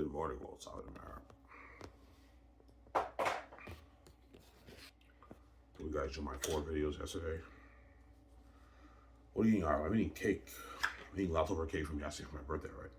Good morning, World South America. You guys did my 4 videos yesterday. What are you eating? I'm eating cake. I'm eating leftover cake from yesterday for my birthday, right?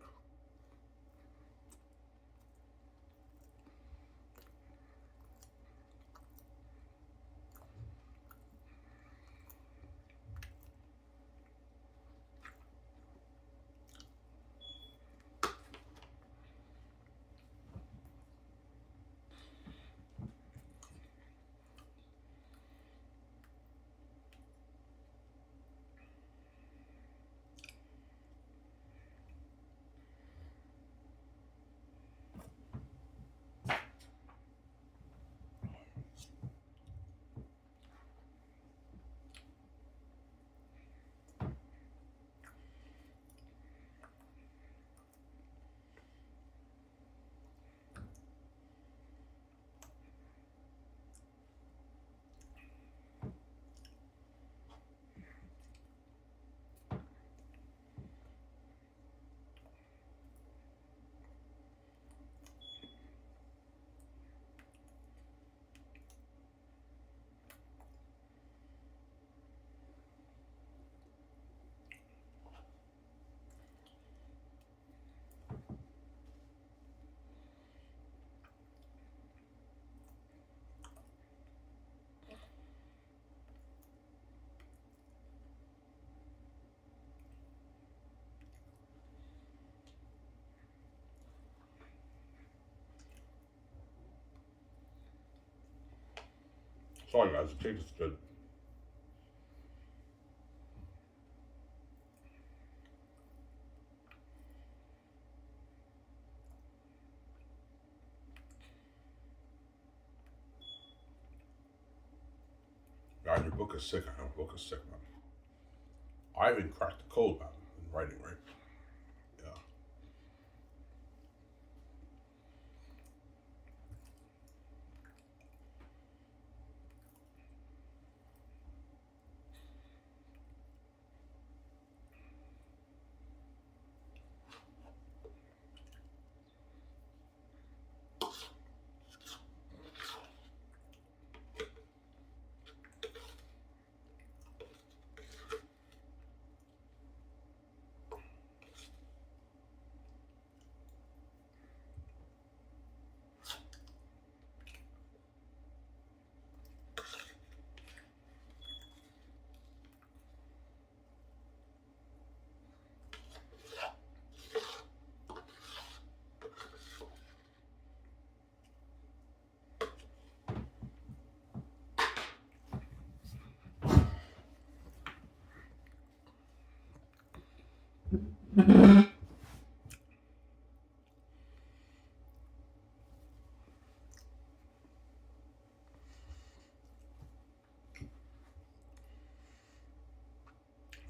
Sorry guys, the cake is good. Guys, your book is sick. I know, book is sick, man. I haven't cracked the code, man, in writing, right? Yeah.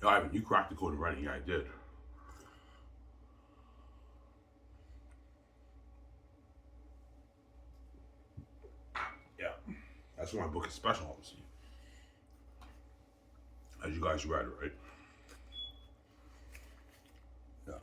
Yo, Ivan, you cracked the code in writing. Yeah, I did. Yeah. That's why my book is special, obviously. As you guys read, right? Yeah.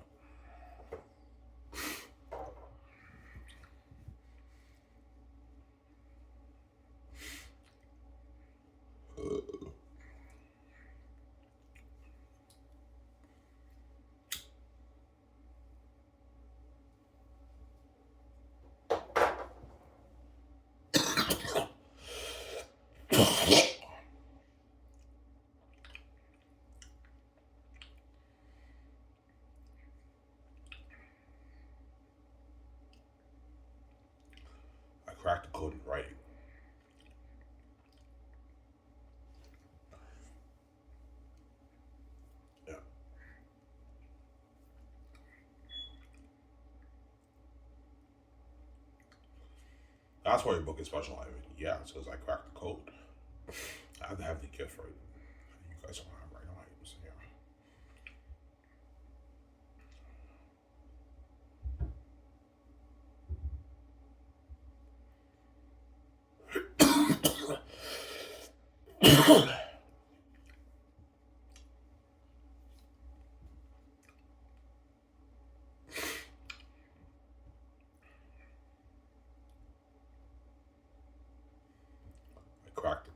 I cracked the code in writing. Yeah. That's why your book is special, Ivan. Yeah, it's because I cracked the code. I have to have the gift, right? You guys don't have right items. Yeah.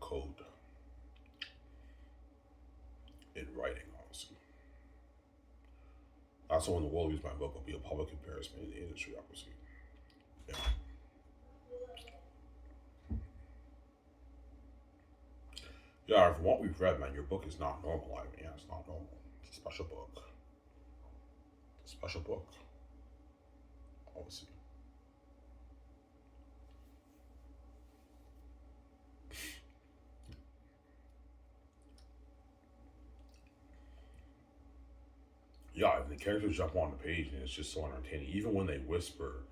code in writing, honestly. Also, when the world reads my book, will be a public embarrassment in the industry, obviously. Yeah. Yeah, from what we've read, man, your book is not normal. I mean, yeah, it's not normal. It's a special book. It's a special book, obviously. Yeah, and the characters jump on the page, and it's just so entertaining. Even when they whisper,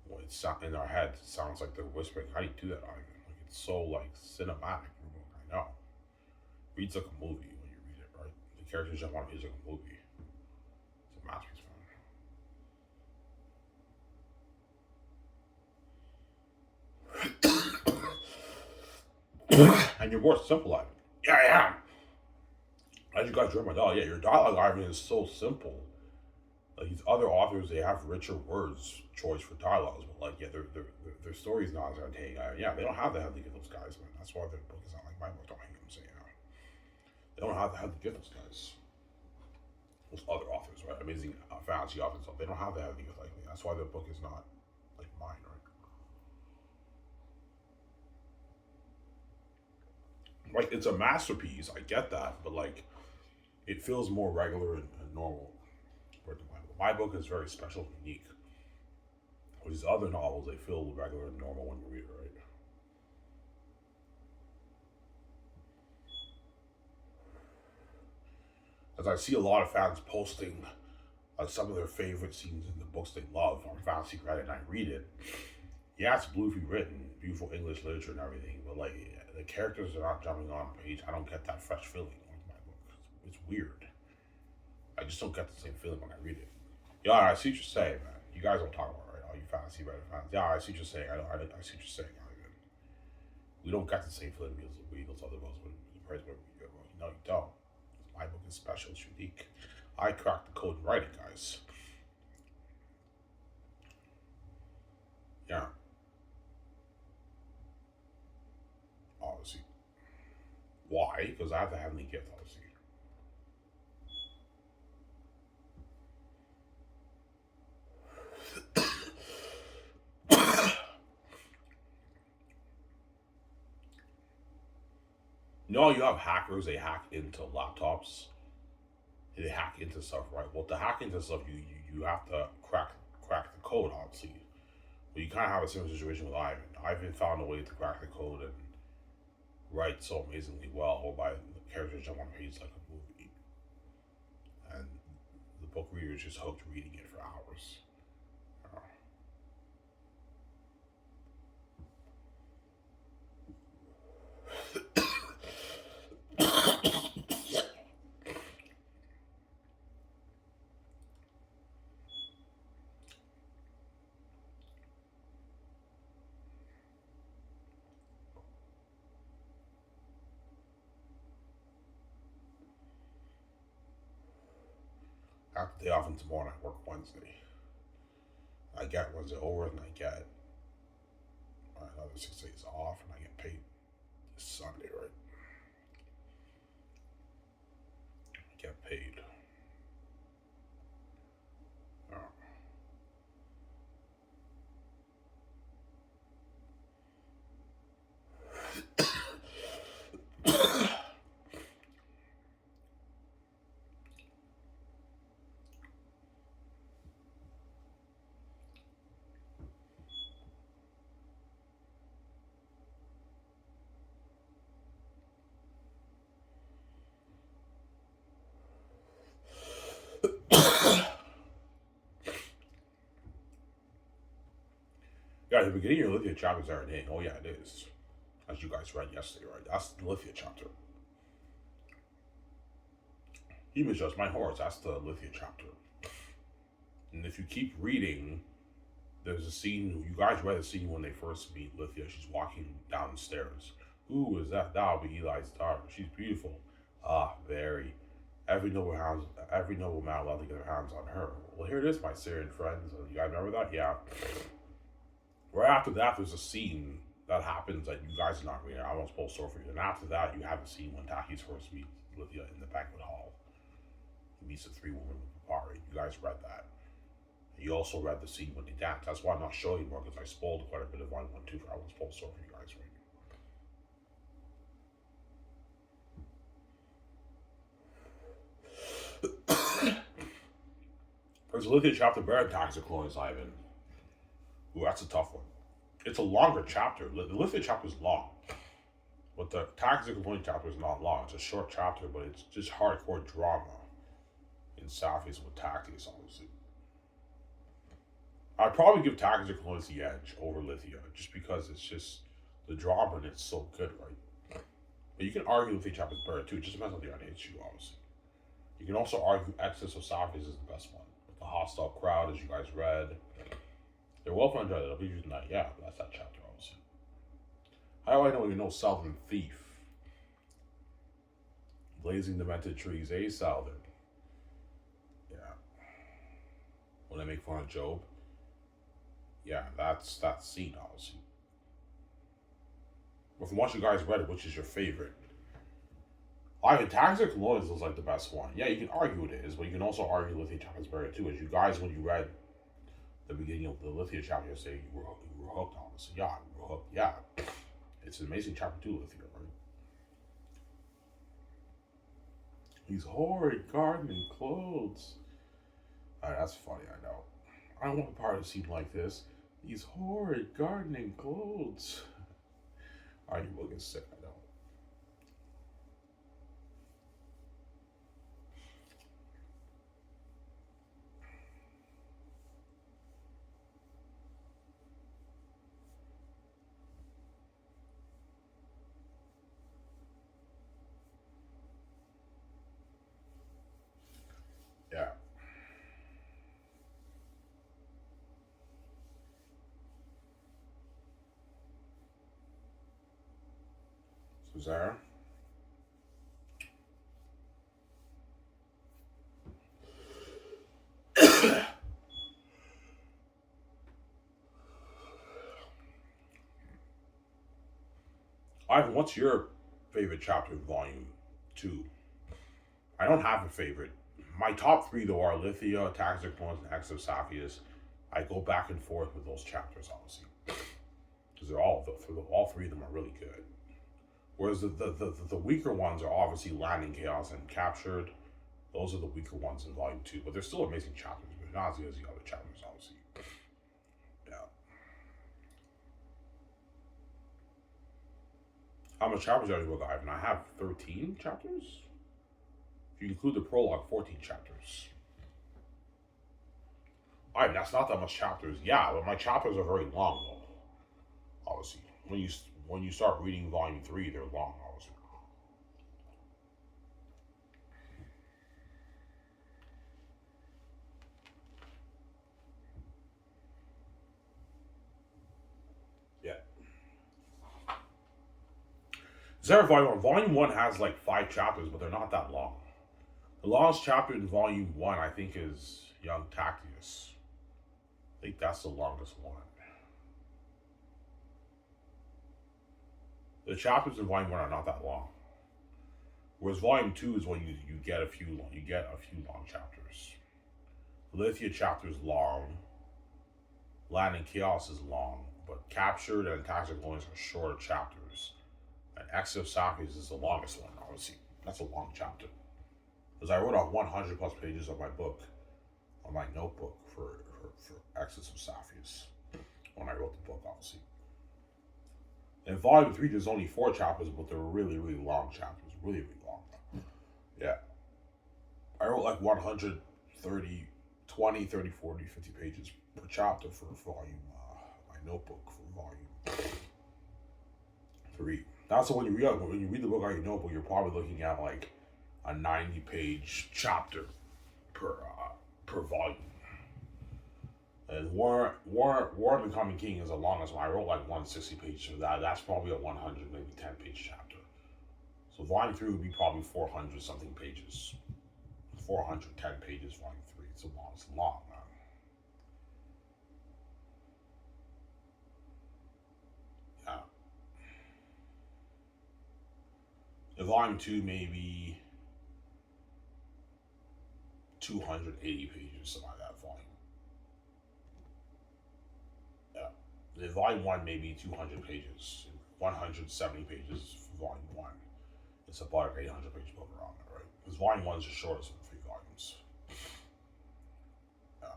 when it's in our head, it sounds like they're whispering. How do you do that, Ivan? Like it's so like cinematic. I know. Reads like a movie when you read it, right? The characters jump on a page like a movie. It's a masterpiece, man. And your more simple, Ivan. Yeah, yeah. As you guys read my dialogue, yeah, your dialogue, Ivan, is so simple. Like these other authors, they have richer words choice for dialogues, but like, yeah, their story's not as entertaining. Yeah, they don't have the head to get those guys, man. That's why their book is not like my book. Don't hate them saying that. They don't have the head to get those guys. Those other authors, right? Amazing fantasy authors, they don't have the head to get like me. That's why their book is not like mine, right? Like it's a masterpiece. I get that, but like it feels more regular and normal. Where my book is very special and unique. With these other novels, they feel regular and normal when you read it, right? As I see a lot of fans posting some of their favorite scenes in the books they love on Fantasy Reddit, and I read it. Yeah, it's beautifully written, beautiful English literature and everything, but like the characters are not jumping on a page. I don't get that fresh feeling with my book. It's weird. I just don't get the same feeling when I read it. Yeah, I see what you're saying, man. You guys don't talk about it, right? All you Fantasy Reddit fans. Yeah, I see what you're saying. I see what you're saying. We don't get the same feeling because we read those other books. But no, you don't. My book is special. It's unique. I cracked the code in writing, guys. Yeah, obviously. Why? Because I have the heavenly gift, obviously. You know, you have hackers. They hack into laptops. They hack into stuff, right? Well, to hack into stuff, you have to crack the code, obviously. But you kind of have a similar situation with Ivan. Ivan found a way to crack the code and write so amazingly well, or by the characters jump on the page like a movie, and the book reader is just hooked reading it for hours. Uh, After the day off and tomorrow, I work Wednesday. I get Wednesday over, and I get another 6 days off, and I get paid this Sunday, right? I get paid. Uh, yeah, the beginning of your Lithia chapter is everything. Oh yeah, it is. As you guys read yesterday, right? That's the Lithia chapter. He misjudged my horse. That's the Lithia chapter. And if you keep reading, there's a scene. You guys read the scene when they first meet Lithia. She's walking down the stairs. Who is that? That'll be Eli's daughter. She's beautiful. Ah, very. Every noble man will to get their hands on her. Well, here it is, my Syrian friends. You guys remember that? Yeah. Right after that, there's a scene that happens, like you guys are not reading. I won't spoil story for you. And after that, you haven't seen when Taki's first meets Lydia in the banquet hall. He meets the three women with Papari. You guys read that. You also read the scene when they dance. That's why I'm not showing more, because I spoiled quite a bit of Volume 1 too. I won't spoil story for you guys right now. There's a Lydia chapter better than Taki's Clones Ivan. Ooh, that's a tough one. It's a longer chapter. The Lydia chapter is long. But the Taki's Clones chapter is not long. It's a short chapter, but it's just hardcore drama in Sapphi's with Tactics, obviously. I'd probably give Tactics and Clones the edge over Lithia, just because it's just the drama and it's so good, right? But you can argue Lithia chapter is better too. It just depends on the audience issue, obviously. You can also argue Exodus of Sapphi's is the best one. With the hostile crowd, as you guys read. They're well fun to enjoy. They'll be using that. Yeah, that's that chapter, obviously. How do I know you know Southern Thief? Blazing Demented Trees, Southern. Yeah. When they make fun of Job. Yeah, that's that scene, obviously. But from what you guys read, which is your favorite? Ivan Taxic Loins was like the best one. Yeah, you can argue it is, but you can also argue Lithia chapter is better too. As you guys, when you read the beginning of the Lithia chapter, you say you were hooked, obviously. Yeah, you were hooked. Yeah. It's an amazing chapter too, Lithia, right? These horrid gardening clothes. That's funny, I know. I don't want a part of a scene like this. These horrid gardening clothes. You will get sick, I know. Yeah. So Zara. Ivan, what's your favorite chapter in Volume 2? I don't have a favorite. My top three, though, are Lithia, Taxic Ones, and X of Saphius. I go back and forth with those chapters, obviously. Because all three of them are really good. Whereas the weaker ones are obviously Landing Chaos and Captured. Those are the weaker ones in Volume 2. But they're still amazing chapters, but not as good as the other chapters, obviously. Yeah. How much chapters are in the book, Ivan? I have 13 chapters? If you include the prologue, 14 chapters. Ivan, that's not that much chapters. Yeah, but my chapters are very long, though. Obviously. When you start reading Volume 3, they're long, obviously. Yeah. Zara Volume 1. Volume 1 has like 5 chapters, but they're not that long. The longest chapter in Volume 1, I think, is Young Tactius. I think that's the longest one. The chapters in Volume 1 are not that long. Whereas Volume 2 is when you get a few long chapters. The Lithia chapter is long. Land and Chaos is long, but Captured and Tactical Loins are shorter chapters. And X of Saphius is the longest one, obviously. That's a long chapter. Because I wrote out 100 plus pages of my book, on my notebook for Exodus of Saphius when I wrote the book, obviously. In Volume 3, there's only 4 chapters, but they're really, really long chapters. Really, really long. Yeah. I wrote like 130, 20, 30, 40, 50 pages per chapter for volume, my notebook for Volume 3. Now, so when you read the book on your notebook, you're probably looking at like a 90-page chapter per volume. And War of the Coming King is the longest one. I wrote like 160 pages for that. That's probably a 100, maybe 10-page chapter. So Volume 3 would be probably 400 something pages. 410 pages, Volume 3. It's long, man. Yeah. The volume two maybe 280 pages, something like that. Volume. Yeah. The volume one maybe 200 pages, 170 pages for volume one. It's about an 800 page book around there, right? Because volume one is the shortest of the three volumes. Yeah.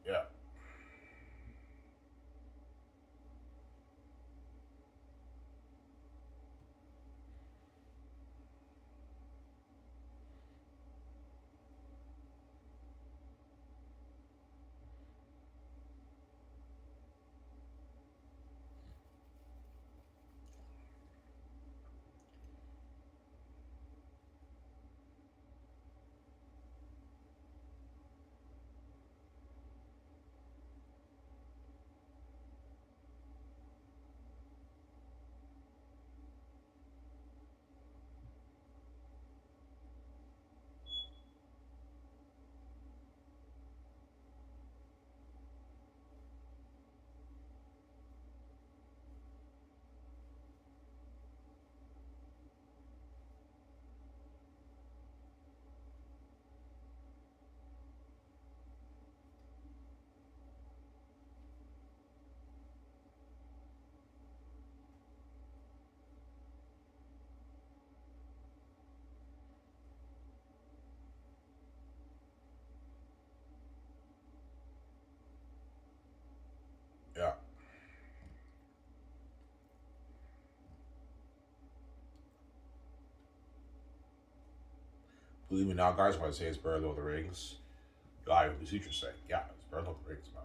Yeah. Yeah. Believe me now, guys, when I say it's better than Lord of the Rings, I the teacher saying, yeah, it's better than Lord of the Rings, man.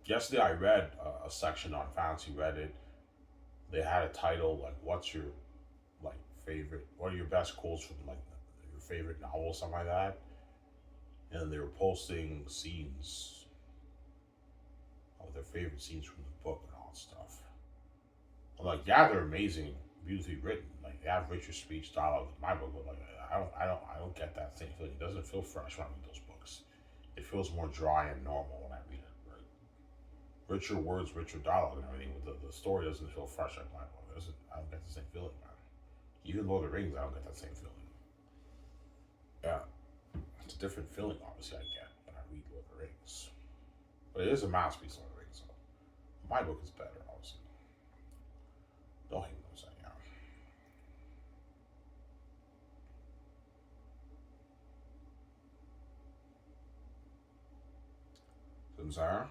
Yesterday I read a section on Fantasy Reddit. They had a title like, "What's your like favorite? What are your best quotes from like your favorite novel, something like that?" And they were posting scenes of their favorite scenes from the book and all that stuff. I'm like, yeah, they're amazing, beautifully written. Like they have richer speech dialogue than my book, but like I don't get that same feeling. It doesn't feel fresh when I read those books. It feels more dry and normal when I read it. Right? Richer words, richer dialogue, and everything. But the story doesn't feel fresh like my book. It doesn't. I don't get the same feeling, man. Even Lord of the Rings, I don't get that same feeling. Yeah, it's a different feeling, obviously, I get when I read Lord of the Rings. But it is a masterpiece, Lord of the Rings. So my book is better, obviously. Don't hate me for saying, yeah. Sarah?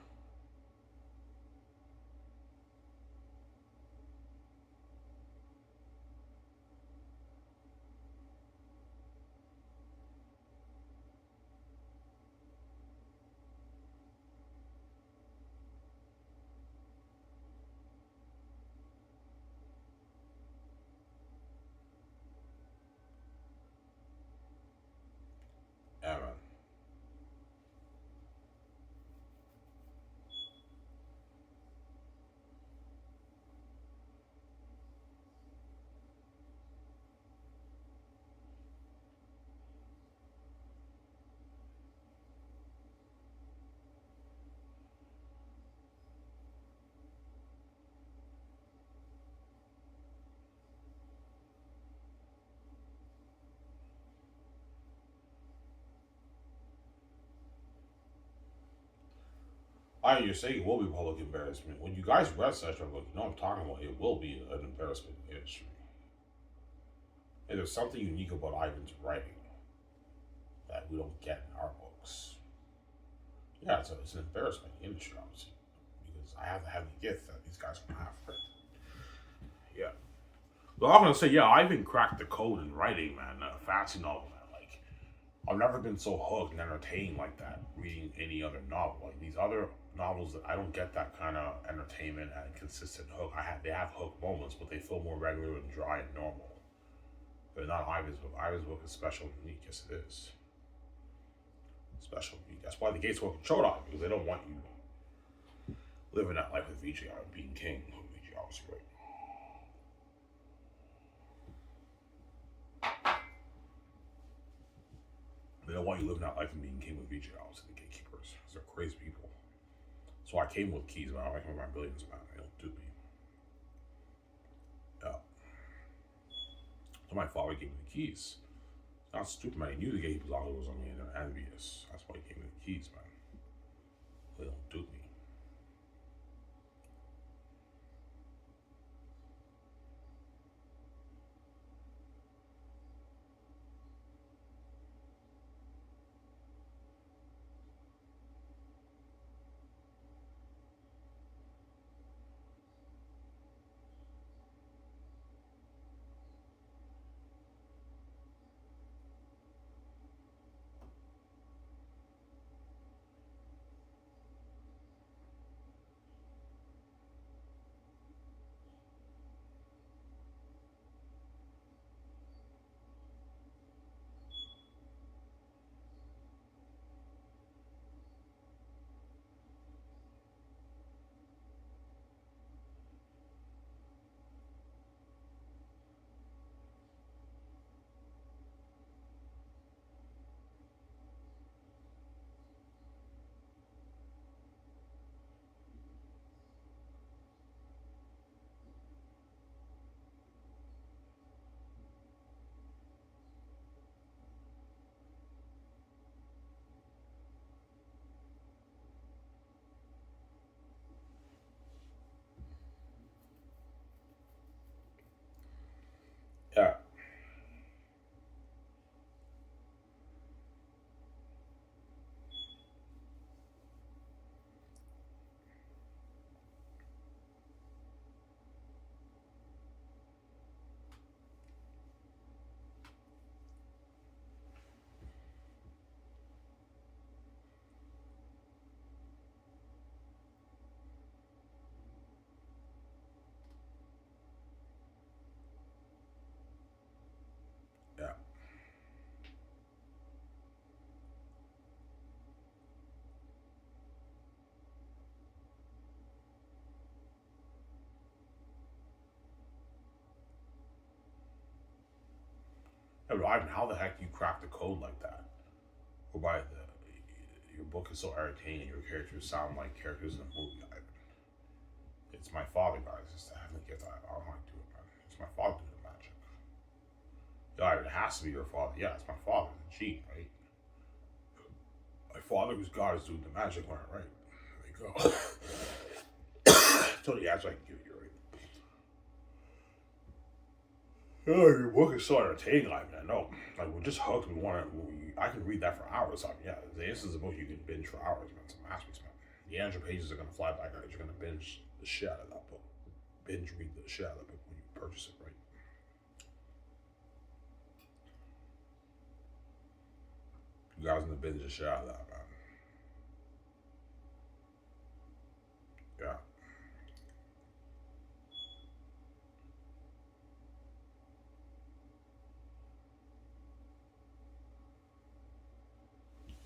Yeah, man. You're saying it will be public embarrassment. When you guys read such a book, you know what I'm talking about. It will be an embarrassment in the industry. And there's something unique about Ivan's writing that we don't get in our books. Yeah, it's an embarrassment in the industry, obviously, because I have to have the gift that these guys don't have. Yeah. Well, I'm gonna say, yeah, Ivan cracked the code in writing, man. Fantasy novel, man. Like, I've never been so hooked and entertained like that reading any other novel. Like these other novels that I don't get that kind of entertainment and consistent hook. They have hook moments, but they feel more regular and dry and normal. But not Ivan's book. Ivan's book is special and unique. Yes, it is. Special. That's why the gates were controlled on, because they don't want you living that life with VGR and being king. VGR was great. They don't want you living that life and being king with VGRs and the gatekeepers. They're crazy people. So I came with keys, man. I came with my billions, man. They don't do me. Yeah. So my father gave me the keys. Not stupid, man. He knew the gatekeepers all was on me and they're envious. That's why he gave me the keys, man. They don't do me. Yeah. Yeah. Yeah, but Ivan, how the heck do you crack the code like that? Whereby your book is so entertaining, your characters sound like characters in a movie, Ivan. It's my father, guys. It's the heavenly gift. I don't want to do it, man. It's my father doing the magic. Yeah, it has to be your father. Yeah, it's my father, the G, right? My father, who's God, is doing the magic on it, right? There you go. Totally answer I can give you, right? Oh, your book is so entertaining, like man. No, like we're just hooked. We want to. I can read that for hours. I mean, yeah, this is a book you can binge for hours, man. It's a masterpiece, man. The 800 pages are gonna fly by, guys. You're gonna binge the shit out of that book. Binge read the shit out of the book when you purchase it, right? You guys gonna binge the shit out of that, man. Yeah,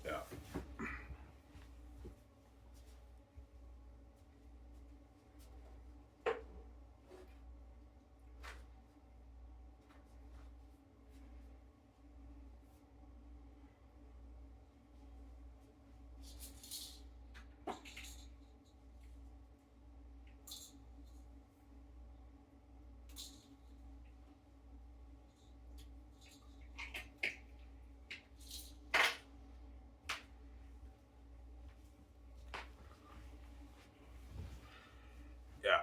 yeah, yeah.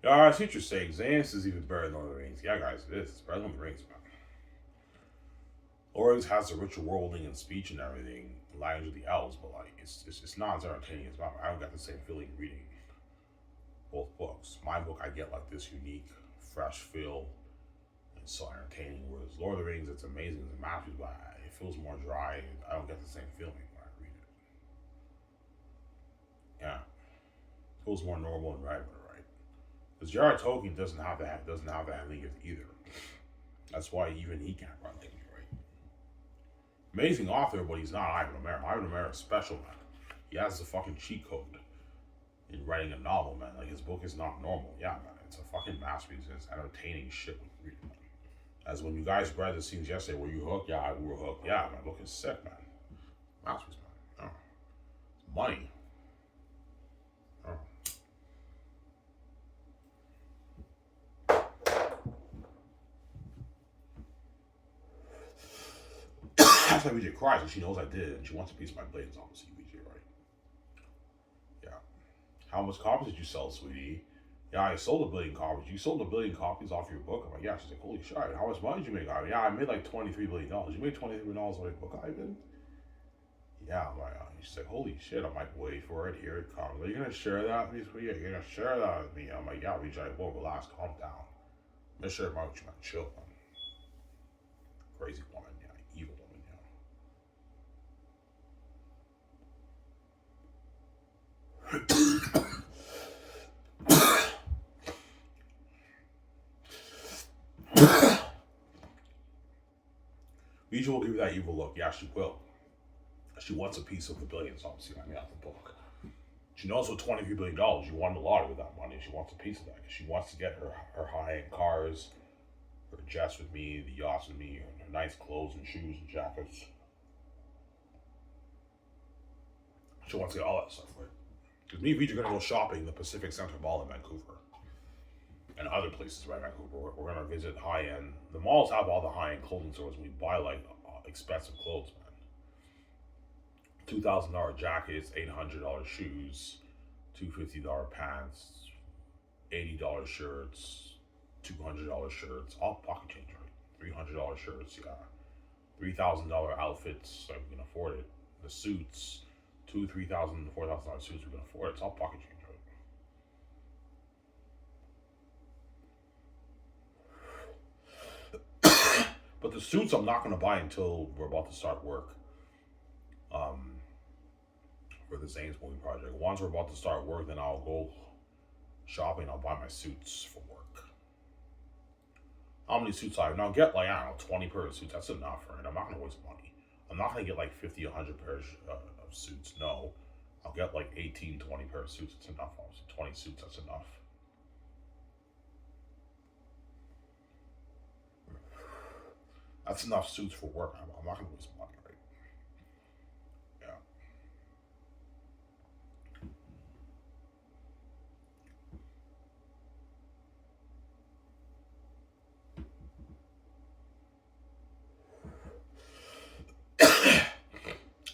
Yeah, I see what you're saying. Xanus is even better than Lord of the Rings. Yeah, guys, it is. It's better than the Rings, man. Lord of the Rings has the richer worlding and speech and everything, language of the elves, but like it's not as entertaining as mine. I don't get the same feeling reading both books. My book, I get like this unique, fresh feel. It's so entertaining. Whereas Lord of the Rings, it's amazing. It's a masterpiece, but it feels more dry. I don't get the same feeling when I read it. Yeah, it feels more normal and regular, right? Because Jared Tolkien doesn't have that ending either. That's why even he can't write like me, right? Amazing author, but he's not Ivan O'Mara. Ivan O'Mara is special, man. He has the fucking cheat code in writing a novel, man. Like his book is not normal. Yeah, man. It's a fucking masterpiece. It's entertaining shit when you read it, man. As when you guys read the scenes yesterday, were you hooked? Yeah, we were hooked. Yeah, my book is sick, man. Masterpiece, man. Oh. It's money. Oh. That's why VJ cries, and she knows I did, and she wants a piece of my blade. It's obviously VJ, right? Yeah. How much copies did you sell, sweetie? Yeah, I sold 1 billion copies. You sold 1 billion copies off your book? I'm like, yeah. She's like, holy shit. How much money did you make? Yeah, I made like $23 billion. You made $23 billion on a book, Ivan? Yeah, I'm like, she's like, holy shit. I'm like, wait for it. Here it comes. Are you going to share that with me? You're going to share that with me? I'm like, yeah, VJ, whoa, relax, calm down. I'm going to share about you, man. Chill, man. Crazy woman, yeah. Evil woman, yeah. VJ will give you that evil look. Yeah, she will. She wants a piece of the billions, obviously. I mean, out the book. She knows with $23 billion, you won the lottery with that money. She wants a piece of that. She wants to get her high-end cars, her jets with me, the yachts with me, her nice clothes and shoes and jackets. She wants to get all that stuff, right? Because me and VJ are going to go shopping in the Pacific Center Mall in Vancouver. And other places around Vancouver. We're going to visit high-end. The malls have all the high-end clothing stores. We buy, like, expensive clothes, man. $2,000 jackets, $800 shoes, $250 pants, $80 shirts, $200 shirts, all pocket change, right? $300 shirts, yeah. $3,000 outfits, like we can afford it. The suits, $2,000, $3,000, $4,000 suits, we can afford it. It's all pocket change, right? But the suits I'm not going to buy until we're about to start work. For the Xanus movie project. Once we're about to start work, then I'll go shopping. I'll buy my suits for work. How many suits I have? Now get like, I don't know, 20 pairs of suits. That's enough, right? I'm not going to waste money. I'm not going to get like 50, 100 pairs of suits. No. I'll get like 18, 20 pairs of suits. That's enough. Obviously. 20 suits, that's enough. That's enough suits for work. I'm not going to waste money, right? Yeah.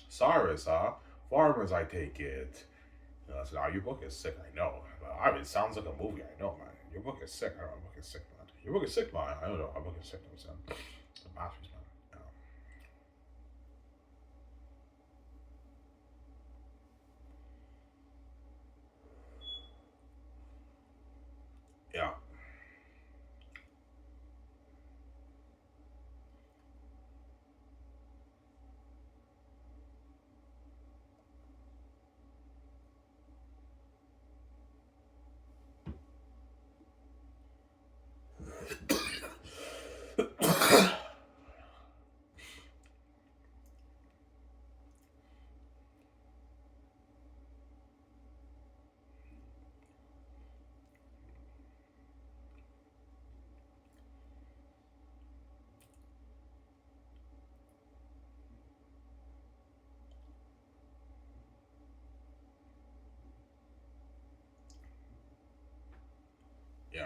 Cyrus, huh? Farmers, I take it. So now your book is sick, I know. I mean, it sounds like a movie, I know, man. Your book is sick. I know, my book is sick, man. Your book is sick, man. I don't know. My book is sick, man. It's a masterpiece, man. Yeah. Yeah.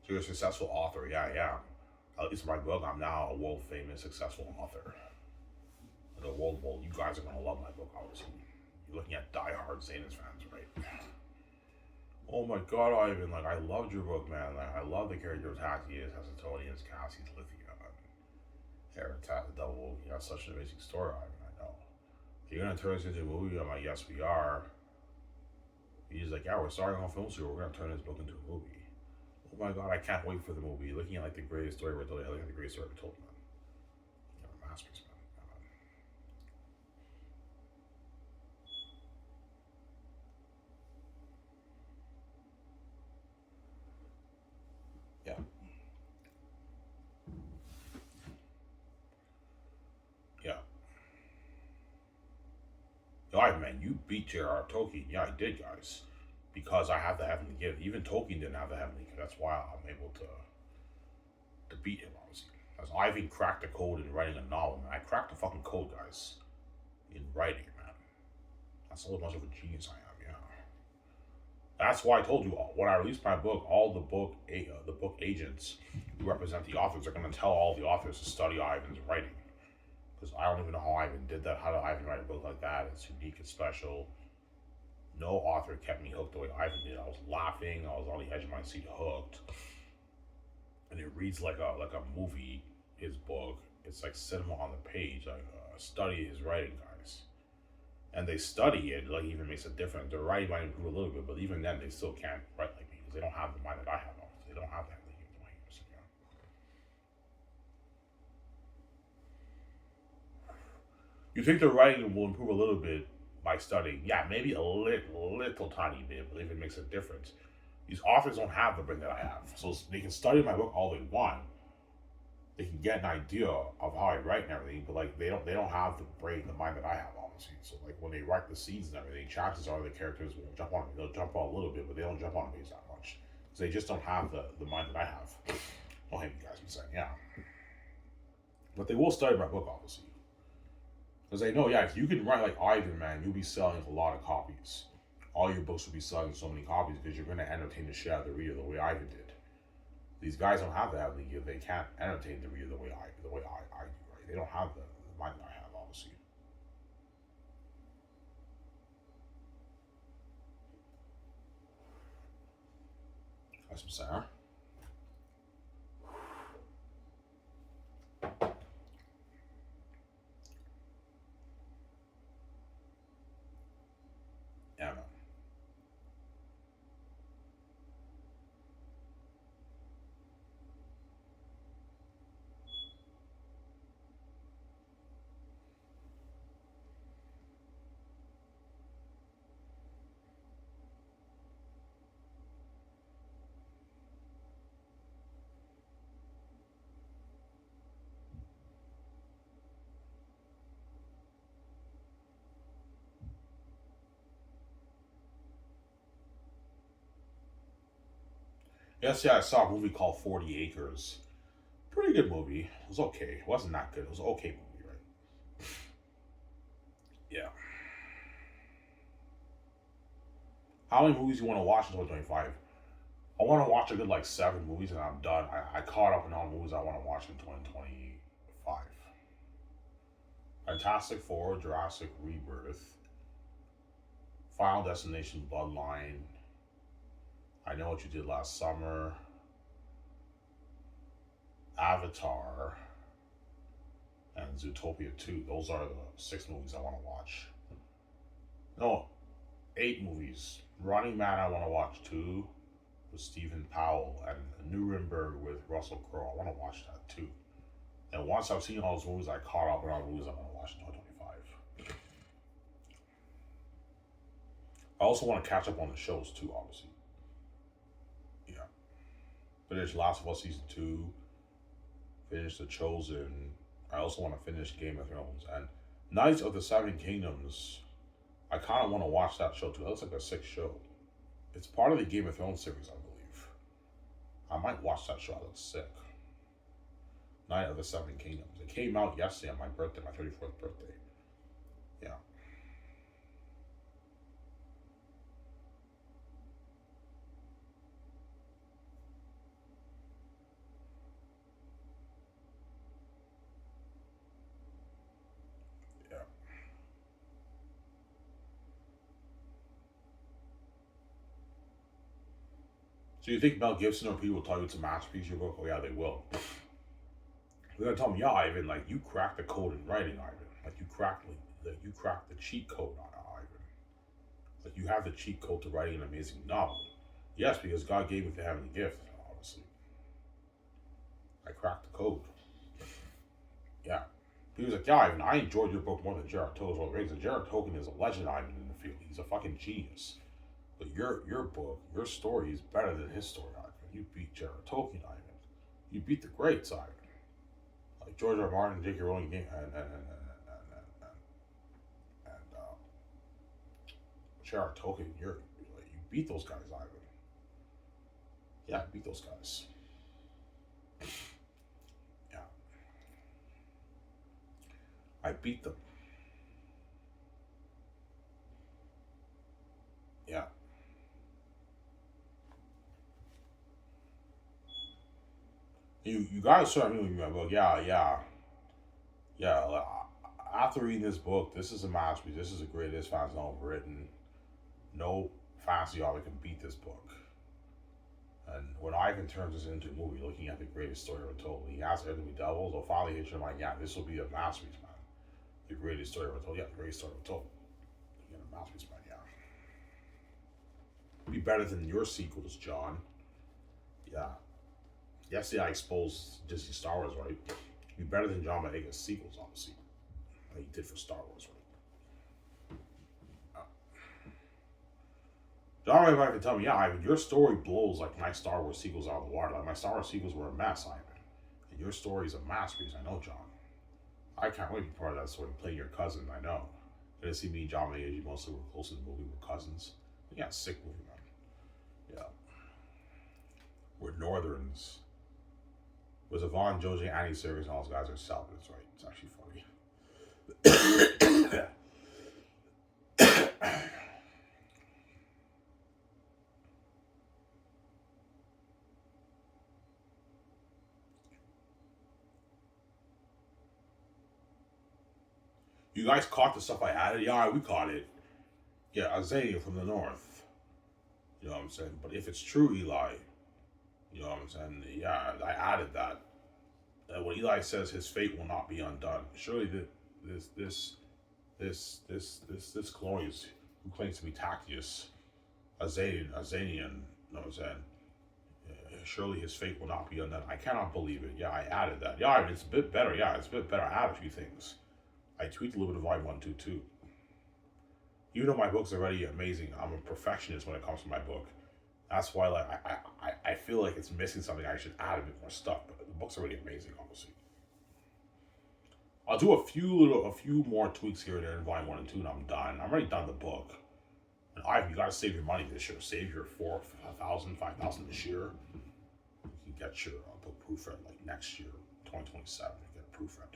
So you're a successful author. Yeah, yeah. At least my book, I'm now a world famous successful author. Well, you guys are gonna love my book, obviously. You're looking at die-hard Xanus fans, right? Oh my god, Ivan, like, I loved your book, man. Like, I love the character of Tacius, Hesitonius, Cassius, Lithia, Heretat, the Double. You got such an amazing story, Ivan, I know. You're gonna turn this into a movie? I'm like, yes, we are. He's like, yeah, we're starting on film school. We're gonna turn this book into a movie. Oh my god, I can't wait for the movie. Looking at like the greatest story ever told. I think the greatest story ever told, man. You're a masterpiece, man. Yo, Ivan, man, you beat J.R.R. Tolkien. Yeah, I did, guys. Because I have the heavenly gift. Even Tolkien didn't have the heavenly gift. That's why I'm able to beat him, obviously. As Ivan cracked the code in writing a novel, man. I cracked the fucking code, guys. In writing, man. That's how much of a genius I am, yeah. That's why I told you when I released my book, all the book agents who represent the authors are going to tell all the authors to study Ivan's writing. Because I don't even know how Ivan did that. How did Ivan write a book like that? It's unique and special. No author kept me hooked the way Ivan did. I was laughing. I was on the edge of my seat, hooked. And it reads like a movie. His book. It's like cinema on the page. Like study his writing, guys. And they study it. Like even makes a difference. Their writing might improve a little bit, but even then, they still can't write like me because they don't have the mind that I have. They don't have that. You think the writing will improve a little bit by studying? Yeah, maybe a little tiny bit, but if it makes a difference. These authors don't have the brain that I have, so they can study my book all they want. They can get an idea of how I write and everything, but like they don't have the brain, the mind that I have, obviously. So like when they write the scenes and everything, chances are the characters won't jump on me. They'll jump on a little bit, but they don't jump on me that much because they just don't have the mind that I have. Don't hate you guys for saying yeah, but they will study my book, obviously. Because they know, yeah, if you can write like Ivan, man, you'll be selling a lot of copies. All your books will be selling so many copies because you're going to entertain the shit out of the reader the way Ivan did. These guys don't have that. They can't entertain the reader the way I do, right? They don't have the mind that I have, obviously. That's what I'm saying. Yeah, man. Yes, yeah, I saw a movie called 40 Acres. Pretty good movie. It was okay. It wasn't that good. It was an okay movie, right? Yeah. How many movies do you want to watch in 2025? I want to watch a good like 7 movies and I'm done. I caught up in all the movies I want to watch in 2025. Fantastic Four, Jurassic Rebirth, Final Destination Bloodline, I Know What You Did Last Summer, Avatar, and Zootopia 2. Those are the 6 movies I want to watch. No, 8 movies. Running Man I want to watch too with Stephen Powell and Nuremberg with Russell Crowe. I want to watch that too. And once I've seen all those movies, I caught up on all the movies I want to watch in 2025. I also want to catch up on the shows too, obviously. Yeah. Finish Last of Us Season 2, finish The Chosen. I also want to finish Game of Thrones. And Knights of the Seven Kingdoms, I kind of want to watch that show too. That looks like a sick show. It's part of the Game of Thrones series, I believe. I might watch that show. That looks sick. Night of the Seven Kingdoms. It came out yesterday on my birthday, my 34th birthday. Yeah. Yeah. So you think Mel Gibson or people will tell you it's a masterpiece, your book? Oh yeah, they will. They're gonna tell me, yeah, Ivan, like you cracked the code in writing, Ivan. Like you cracked the cheat code on Ivan. Like you have the cheat code to writing an amazing novel. Yes, because God gave me the heavenly gift, obviously. I cracked the code. Yeah. He was like, yeah, Ivan, I enjoyed your book more than Jared Tolkien's Lord of the Rings. And Jared Tolkien is a legend, Ivan, in the field. He's a fucking genius. But your book, your story is better than his story, Ivan. You beat Jared Tolkien, Ivan. You beat the greats, Ivan. George R. Martin, J.K. Rowling, and J.R. Tolkien, you beat those guys, Ivan. Yeah, beat those guys. Yeah, I beat them. Yeah, you guys start me with my book. Yeah, yeah, yeah. After reading this book, this is a masterpiece. This is the greatest fantasy novel written. No fantasy author can beat this book. And when Ivan turns this into a movie, looking at the greatest story ever told, he asks everything to be doubles. So finally, hits you like, yeah, this will be a masterpiece, man. The greatest story ever told. Yeah, the greatest story ever told. You get a masterpiece, man. Yeah. Be better than your sequels, John. Yeah. Yesterday I exposed Disney Star Wars, right? Be better than John Boyega's sequels, obviously. Like he did for Star Wars, right? John Boyega can tell me, yeah, Ivan, your story blows like my Star Wars sequels out of the water. Like my Star Wars sequels were a mess, Ivan. And your story is a masterpiece, I know, John. I can't wait to be part of that story, playing your cousin, I know. Gonna see me and John Boyega mostly were close in the movie, we're cousins. Yeah, sick movie, man. Yeah. We're Northerns. Was Yvonne, Joji, Annie Serkis, and all those guys are Celtics, right? It's actually funny. You guys caught the stuff I added? Yeah, we caught it. Yeah, Isaiah from the north. You know what I'm saying? But if it's true, Eli, you know what I'm saying? Yeah, I added that. When Eli says his fate will not be undone, surely this Chloe's who claims to be Tactius, Azanian, you know what I'm saying? Surely his fate will not be undone. I cannot believe it. Yeah, I added that. Yeah, it's a bit better. Yeah, it's a bit better. I added a few things. I tweaked a little bit of Volume 1, 2, 2. Even though my book's already amazing, I'm a perfectionist when it comes to my book. That's why, like, I feel like it's missing something. I should add a bit more stuff. But the book's already amazing, obviously. I'll do a few more tweaks here and there in Volume 1 and 2, and I'm done. I'm already done the book. And you gotta save your money this year. Save your 4,000, 5,000 this year. You can get your book proofread like next year, 2027. You get a proofread.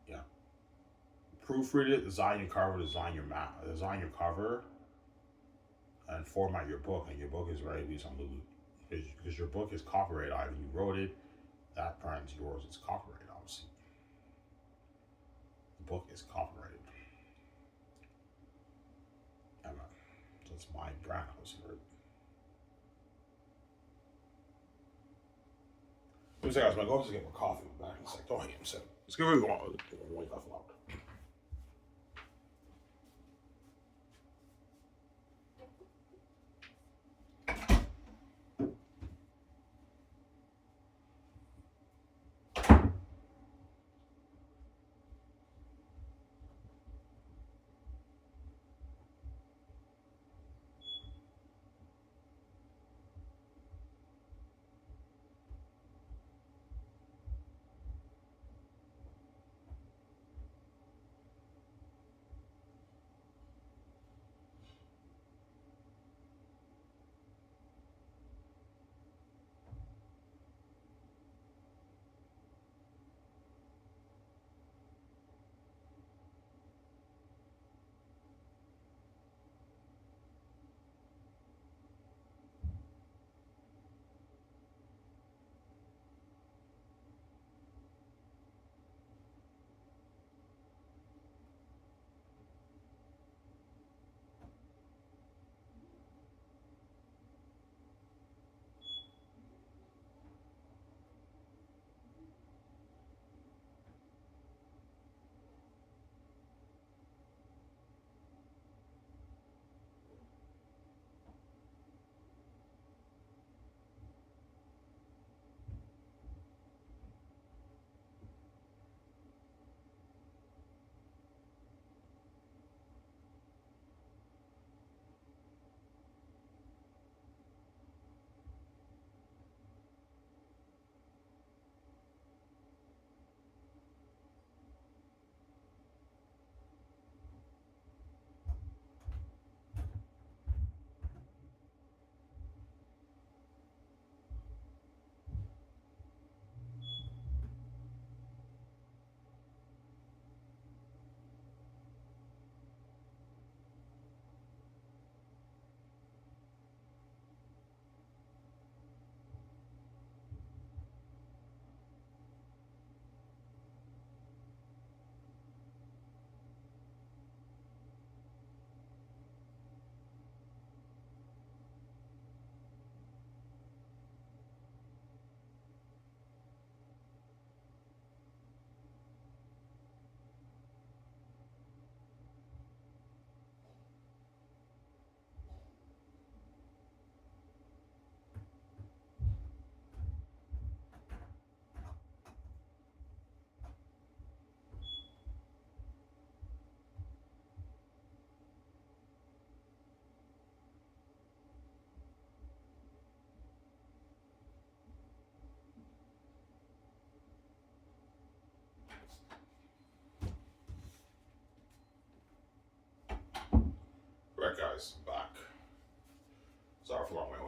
Yeah. Proofread it, design your cover, design your cover, and format your book. And your book is ready to be something because your book is copyrighted. Either you wrote it, that brand's yours. It's copyrighted, obviously. The book is copyrighted. Yeah, man. So it's my brand, obviously, right? Give me a second, guys. I'm going to get more coffee. Back in a sec. Don't hang him. Let's give it a go. Wake up loud.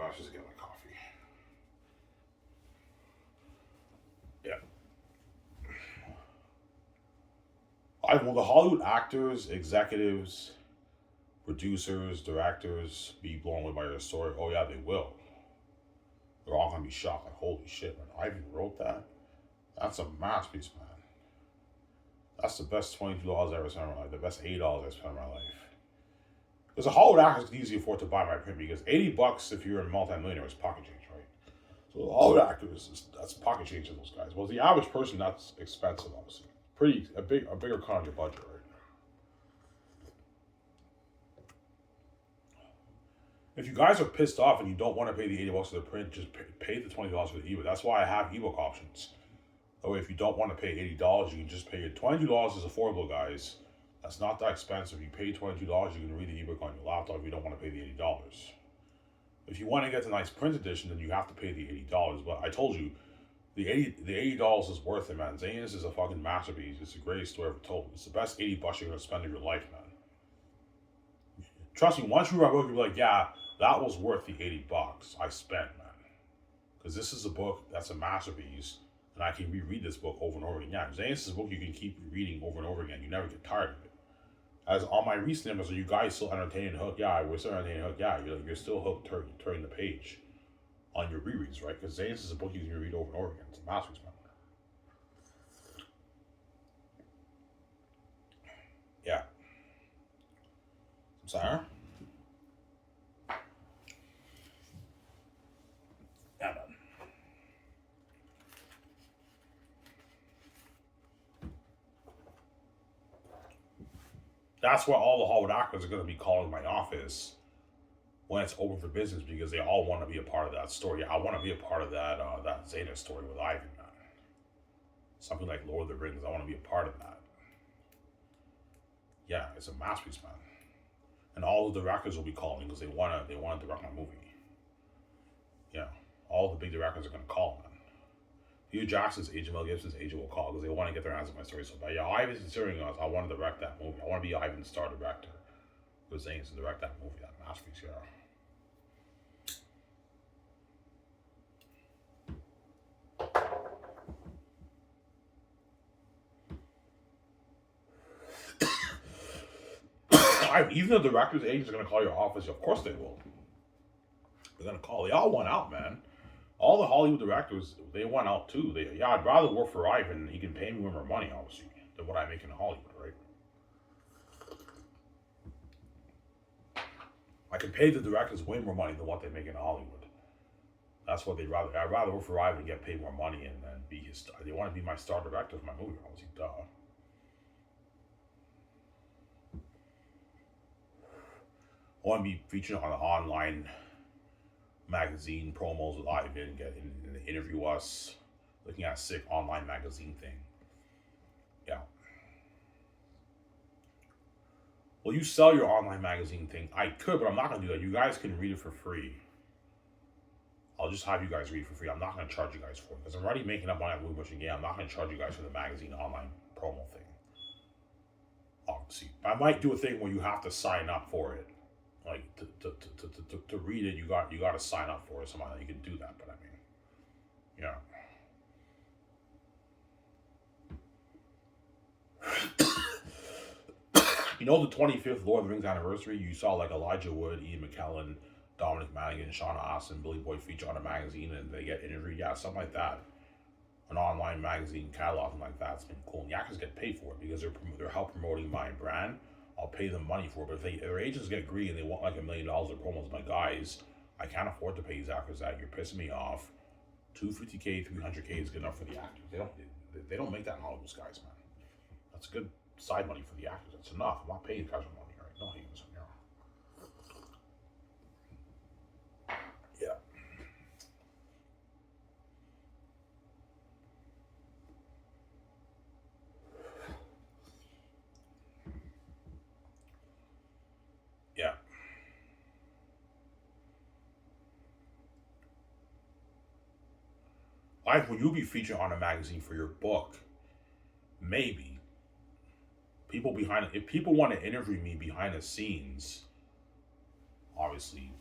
let's just get my coffee. Yeah. Will the Hollywood actors, executives, producers, directors be blown away by your story? Oh yeah, they will. They're all gonna be shocked. Like, holy shit, man! Ivan wrote that. That's a masterpiece, man. That's the best $22 I ever spent in my life. The best $80 I spent in my life. Because a Hollywood actor can easily afford to buy my print because $80 if you're a multi-millionaire is pocket change, right? So the Hollywood actors, that's pocket change to those guys. Well, the average person, that's expensive, obviously. A bigger cut on your budget, right? If you guys are pissed off and you don't want to pay the $80 for the print, just pay the $20 for the ebook. That's why I have ebook options. That way, if you don't want to pay $80, you can just pay it. $22 is affordable, guys. That's not that expensive. You pay $22, you can read the ebook on your laptop if you don't want to pay the $80. If you want to get the nice print edition, then you have to pay the $80. But I told you, the $80 is worth it, man. Xanus is a fucking masterpiece. It's the greatest story ever told. It's the best $80 you're gonna spend of your life, man. Trust me, once you read a book, you'll be like, yeah, that was worth the $80 I spent, man. Because this is a book that's a masterpiece, and I can reread this book over and over again. Yeah, Xanus is a book you can keep reading over and over again. You never get tired of it. As on my recent episodes, are you guys still entertained and hooked? Yeah, we're still entertained and hooked. Yeah, you're still hooked turning the page on your rereads, right? Because Xanus is a book you can read over and over again. It's a masterpiece, man. Yeah. I'm sorry? Yeah, man. That's why all the Hollywood actors are going to be calling my office when it's open for business because they all want to be a part of that story. I want to be a part of that Xanus story with Ivan, man. Something like Lord of the Rings. I want to be a part of that. Yeah, it's a masterpiece, man. And all the directors will be calling because they want to direct my movie. Yeah, all the big directors are going to call, man. Hugh Jackson's agent, Mel Gibson's agent will call because they want to get their hands on my story so bad. Yeah, Ivan's considering us. I want to direct that movie. I want to be Ivan's star director. With Zane's to direct that movie, that masterpiece, yeah. Even the director's agents are going to call your office. Of course they will. They're going to call. They all went out, man. All the Hollywood directors, they went out too. I'd rather work for Ivan. He can pay me more money, obviously, than what I make in Hollywood, right? I can pay the directors way more money than what they make in Hollywood. That's what they'd rather. I'd rather work for Ivan and get paid more money and be his star. They want to be my star director of my movie, obviously, duh. I want to be featured on an online magazine promos with Ivan, and interview us, looking at a sick online magazine thing. Yeah. Will you sell your online magazine thing? I could, but I'm not going to do that. You guys can read it for free. I'll just have you guys read it for free. I'm not going to charge you guys for it because I'm already making up on that movie machine. Yeah, I'm not going to charge you guys for the magazine online promo thing. Obviously, I might do a thing where you have to sign up for it. Like to read it, you got to sign up for it. Somehow you can do that, but I mean, yeah. You know, the 25th Lord of the Rings anniversary, you saw like Elijah Wood, Ian McKellen, Dominic Madigan, Sean Astin, Billy Boy feature on a magazine, and they get interviewed. Yeah, something like that. An online magazine catalog like that's been cool. And the actors get paid for it because they're help promoting my brand. I'll pay them money for it. But if their agents get greedy and they want like $1 million of promos, my guys, I can't afford to pay these actors that. You're pissing me off. $250K, $300K is good enough for the actors. They don't make that in Hollywood, guys, man. That's good side money for the actors. That's enough. I'm not paying the guys with money, right? No, yeah. Yeah. Will you be featured on a magazine for your book? Maybe. If people want to interview me behind the scenes, obviously,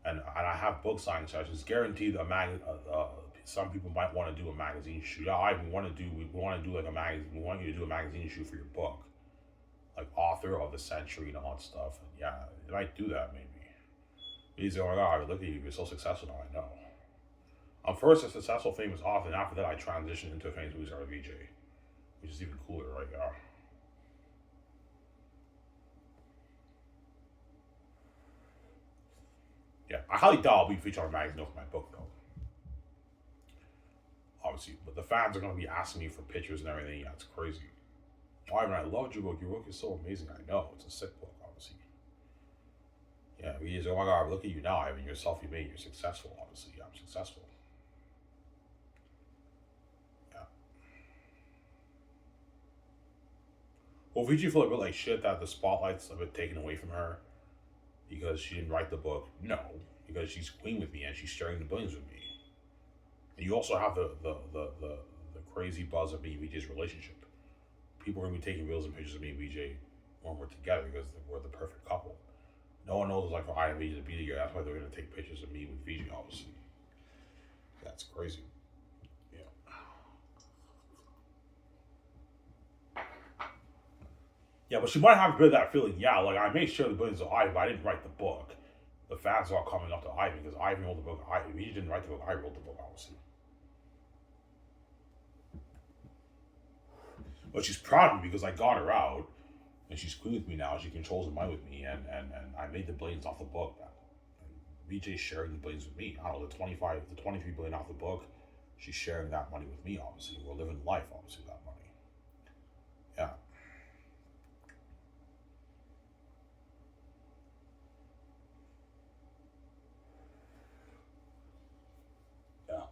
and I have book signing sessions. Guaranteed some people might want to do a magazine shoot. Yeah, I we want to do like a magazine. We want you to do a magazine shoot for your book, like author of the century and all that stuff. And yeah, you might do that maybe. He's like, oh my god, look at you, you're so successful now. I know. I'm first a successful famous author, and after that I transitioned into a famous movie star VJ, which is even cooler right now. Yeah, I highly doubt I'll be featured on a magazine for my book though. Obviously, but the fans are gonna be asking me for pictures and everything. Yeah, it's crazy. Ivan, I loved your book. Your book is so amazing. I know it's a sick book, obviously. Yeah, we just oh my god, look at you now, Ivan. You're self-made. You're successful. Obviously, yeah, I'm successful. Yeah. Well, VG feel a bit like shit that the spotlight's a bit taken away from her because she didn't write the book. No, because she's queen with me and she's sharing the billions with me. And you also have the crazy buzz of me and VJ's relationship. People are gonna be taking reels and pictures of me and VJ when we're together because we're the perfect couple. No one knows like for I and VJ to be together. That's why they're gonna take pictures of me with VJ. Obviously, that's crazy. Yeah. Yeah, but she might have a bit of that feeling. Yeah, like I made sure the billions of Ivan, but I didn't write the book. The fans are all coming up to Ivan because Ivan wrote the book. VJ didn't write the book. I wrote the book, obviously. But she's proud of me because I got her out and she's queen with me now. She controls the money with me, and I made the billions off the book. And VJ's sharing the billions with me. I don't know, the 23 billion off the book. She's sharing that money with me, obviously. We're living life, obviously, that money. Yeah. Yeah.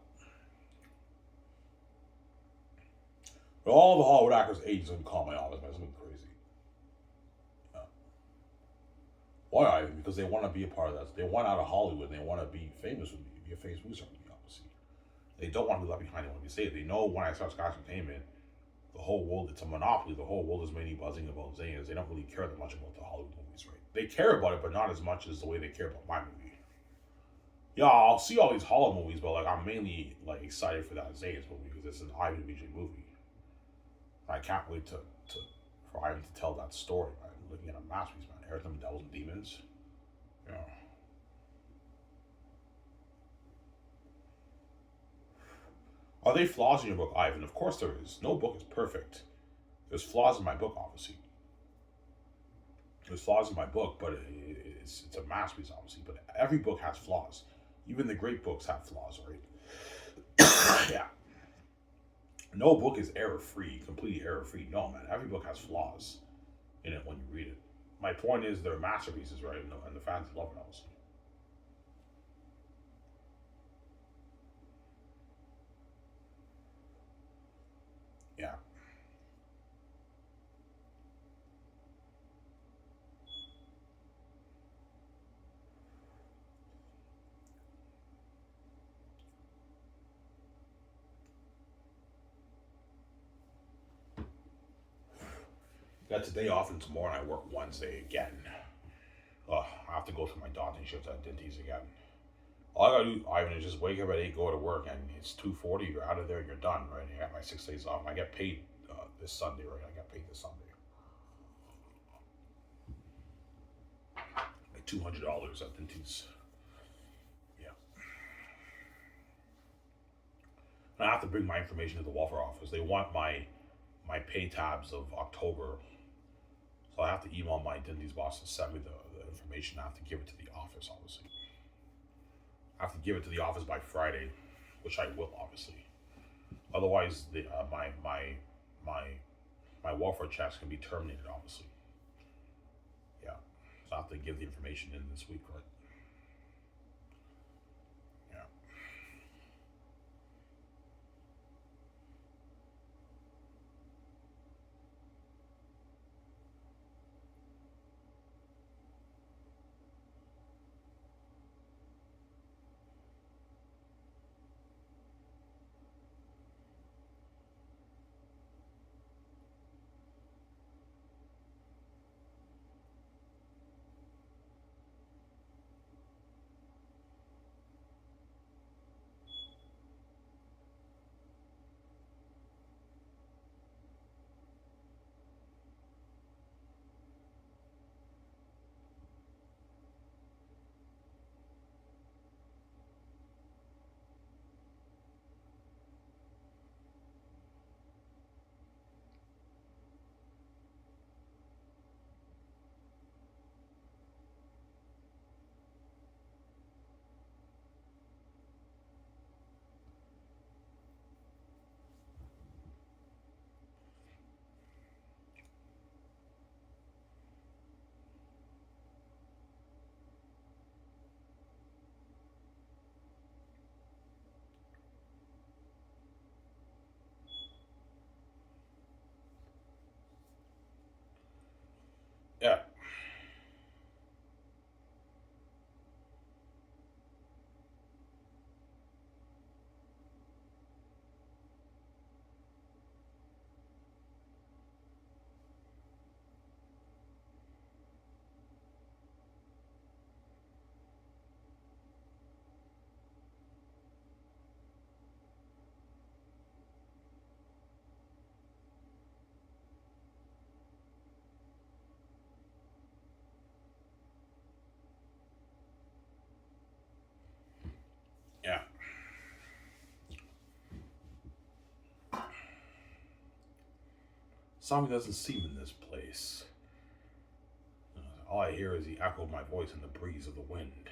But all the Hollywood actors' agents would call my office, man. It's been crazy. Yeah. Why? Because they want to be a part of that. They want out of Hollywood. They want to be famous with me, be a famous movie star with me, obviously. They don't want to be left behind. They want to be saved. They know when I start Sky Entertainment, the whole world, it's a monopoly. The whole world is mainly buzzing about Xanus. They don't really care that much about the Hollywood movies, right? They care about it, but not as much as the way they care about my movie. Yeah, I'll see all these Hollywood movies, but like I'm mainly like excited for that Xanus movie because it's an Ivan VJ movie. I can't wait to for Ivan to tell that story. I'm looking at a masterpiece, man. Earth, Devils, and Demons. Yeah. Are there flaws in your book, Ivan? Of course there is. No book is perfect. There's flaws in my book, obviously. There's flaws in my book, but it's a masterpiece, obviously. But every book has flaws. Even the great books have flaws, right? Yeah. No book is error free, completely error free. No, man. Every book has flaws in it when you read it. My point is they're masterpieces, right? And the fans love it, obviously. Yeah. Got today off and tomorrow and I work Wednesday again. I have to go through my daunting shifts at Dinties again. All I gotta do, Ivan, is just wake up at 8, go to work, and it's 2:40. You're out of there, and you're done, right? I got my 6 days off. I get paid this Sunday, right? I got paid this Sunday. Like $200 at Dinties. Yeah. And I have to bring my information to the welfare office. They want my pay tabs of October, so I have to email my Dinties boss to send me the information. I have to give it to the office, obviously. I have to give it to the office by Friday, which I will, obviously. Otherwise, my my welfare checks can be terminated, obviously. Yeah, so I have to give the information in this week, right? Yeah. Something doesn't seem in this place. All I hear is the echo of my voice in the breeze of the wind.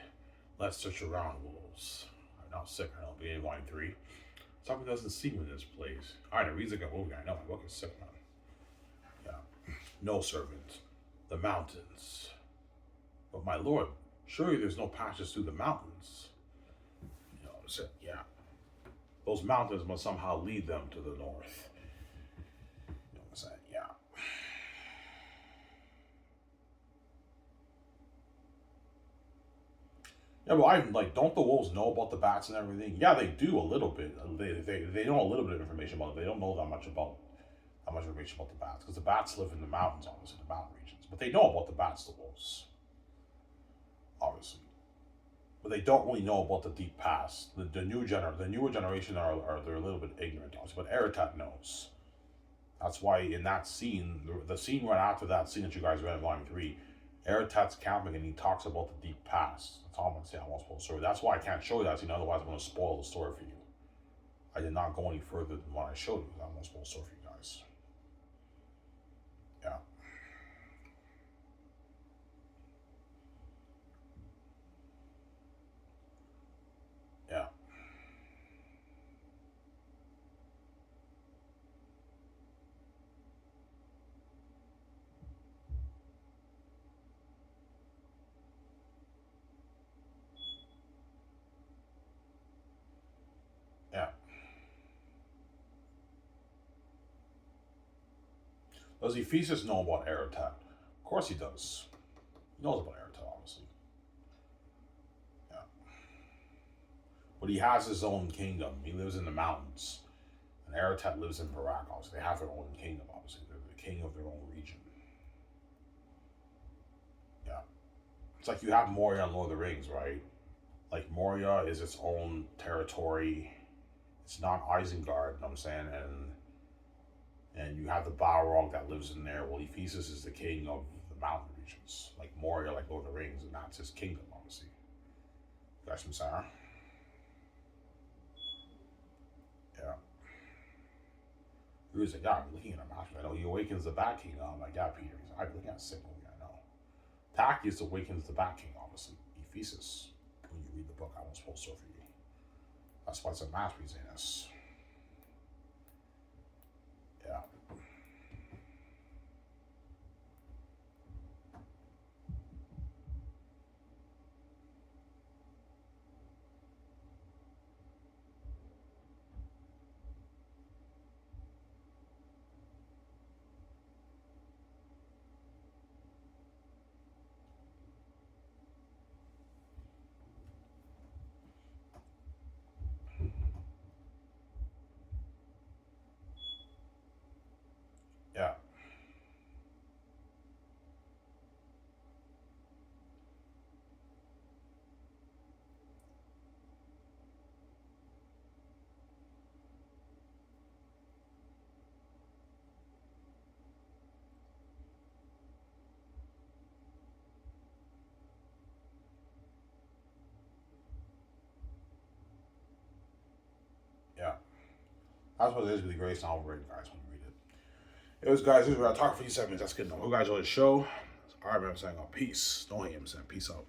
Let's search around, wolves. I'm not sick, I don't. BA Line 3. Something doesn't seem in this place. Alright, it reads like a movie. I know, my book is sick, man. Yeah. No, servant. The mountains. But my lord, surely there's no passage through the mountains. So, yeah. Those mountains must somehow lead them to the north. You know what I'm saying? Yeah. Yeah, but I like. Don't the wolves know about the bats and everything? Yeah, they do a little bit. They know a little bit of information about it. They don't know that much information about the bats because the bats live in the mountains, obviously the mountain regions. But they know about the bats, the wolves, obviously. But they don't really know about the deep past. The newer generation are they're a little bit ignorant, obviously. But Eratat knows. That's why in that scene, the scene right after that scene that you guys read in Volume 3, Eratat's camping and he talks about the deep past. That's all I'm going to say. I won't spoil the story. That's why I can't show you that scene, otherwise I'm going to spoil the story for you. I did not go any further than what I showed you. I'm going to spoil the story for you guys. Yeah. Yeah. Yeah. Does Ephesus know about Eratat? Of course he does. He knows about Eratat, obviously. Yeah. But he has his own kingdom. He lives in the mountains. And Eratat lives in Barak, obviously. They have their own kingdom, obviously. They're the king of their own region. Yeah. It's like you have Moria and Lord of the Rings, right? Like Moria is its own territory. It's not Isengard, you know what I'm saying? And you have the Balrog that lives in there. Well, Ephesus is the king of the mountain regions. Like Moria, like Lord of the Rings, and that's his kingdom, obviously. You guys from Sarah? Yeah. He was like, yeah, I'm looking at a map. I know he awakens the Bat King. I'm like, yeah, Peter. He's like, I'm looking at a sick movie, I know. Tachys awakens the Bat King, obviously. Ephesus. When you read the book, I won't spoil so for you. That's why it's a masterpiece, Xanus. Yeah. Yeah. Yeah. That's what it is with the greatest novel written, guys, when you read it. It was, guys, this is where I talk for you 7 minutes. That's good enough. You guys enjoy the show. All right, man, I'm saying, peace. Don't hate him, saying peace out.